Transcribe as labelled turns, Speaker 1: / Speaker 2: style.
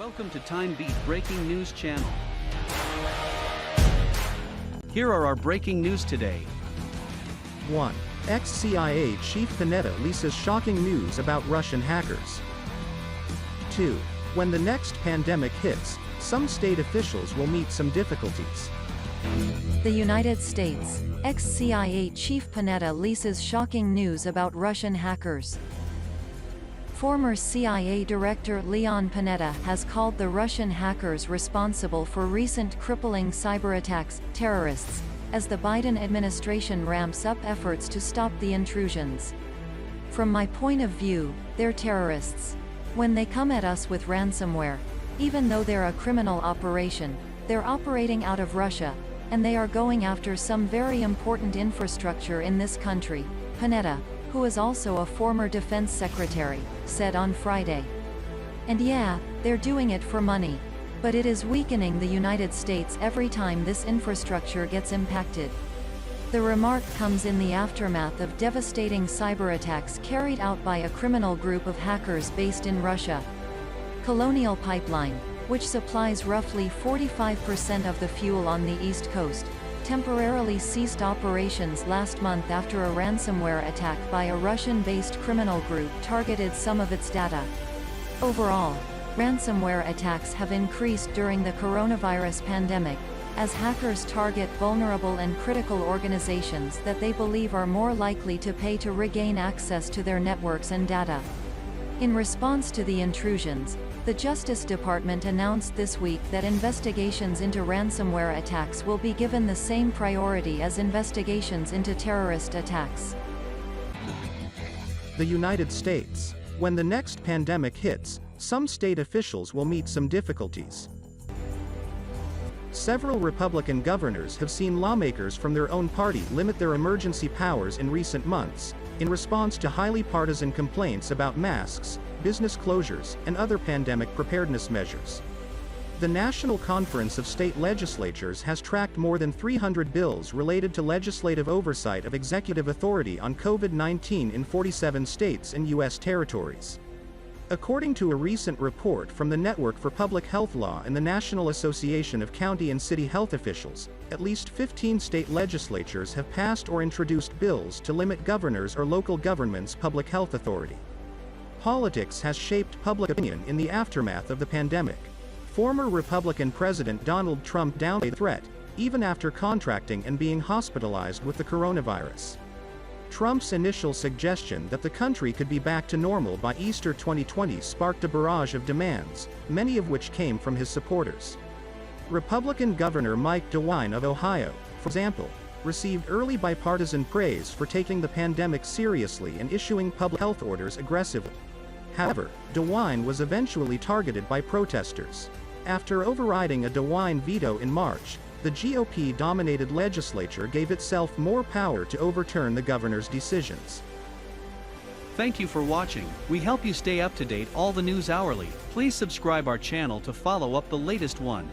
Speaker 1: Welcome to TimeBeat Breaking News Channel. Here are our breaking news today.
Speaker 2: 1. Ex-CIA Chief Panetta leases shocking news about Russian hackers. 2. When the next pandemic hits, some state officials will meet some difficulties.
Speaker 3: The United States, ex-CIA Chief Panetta leases shocking news about Russian hackers. Former CIA Director Leon Panetta has called the Russian hackers responsible for recent crippling cyberattacks terrorists, as the Biden administration ramps up efforts to stop the intrusions. From my point of view, they're terrorists. When they come at us with ransomware, even though they're a criminal operation, they're operating out of Russia, and they are going after some very important infrastructure in this country, Panetta, who is also a former defense secretary, said on Friday. And yeah, they're doing it for money. But it is weakening the United States every time this infrastructure gets impacted. The remark comes in the aftermath of devastating cyberattacks carried out by a criminal group of hackers based in Russia. Colonial Pipeline, which supplies roughly 45% of the fuel on the East Coast, temporarily ceased operations last month after a ransomware attack by a Russian-based criminal group targeted some of its data. Overall, ransomware attacks have increased during the coronavirus pandemic, as hackers target vulnerable and critical organizations that they believe are more likely to pay to regain access to their networks and data. In response to the intrusions, the Justice Department announced this week that investigations into ransomware attacks will be given the same priority as investigations into terrorist attacks.
Speaker 2: The United States. When the next pandemic hits, some state officials will meet some difficulties. Several Republican governors have seen lawmakers from their own party limit their emergency powers in recent months, in response to highly partisan complaints about masks, business closures, and other pandemic preparedness measures. The National Conference of State Legislatures has tracked more than 300 bills related to legislative oversight of executive authority on COVID-19 in 47 states and U.S. territories. According to a recent report from the Network for Public Health Law and the National Association of County and City Health Officials, at least 15 state legislatures have passed or introduced bills to limit governors' or local governments' public health authority. Politics has shaped public opinion in the aftermath of the pandemic. Former Republican President Donald Trump downplayed the threat, even after contracting and being hospitalized with the coronavirus. Trump's initial suggestion that the country could be back to normal by Easter 2020 sparked a barrage of demands, many of which came from his supporters. Republican Governor Mike DeWine of Ohio, for example, received early bipartisan praise for taking the pandemic seriously and issuing public health orders aggressively. However, DeWine was eventually targeted by protesters. After overriding a DeWine veto in March, the GOP-dominated legislature gave itself more power to overturn the governor's decisions.
Speaker 1: Thank you for watching. We help you stay up to date all the news hourly. Please subscribe our channel to follow up the latest one.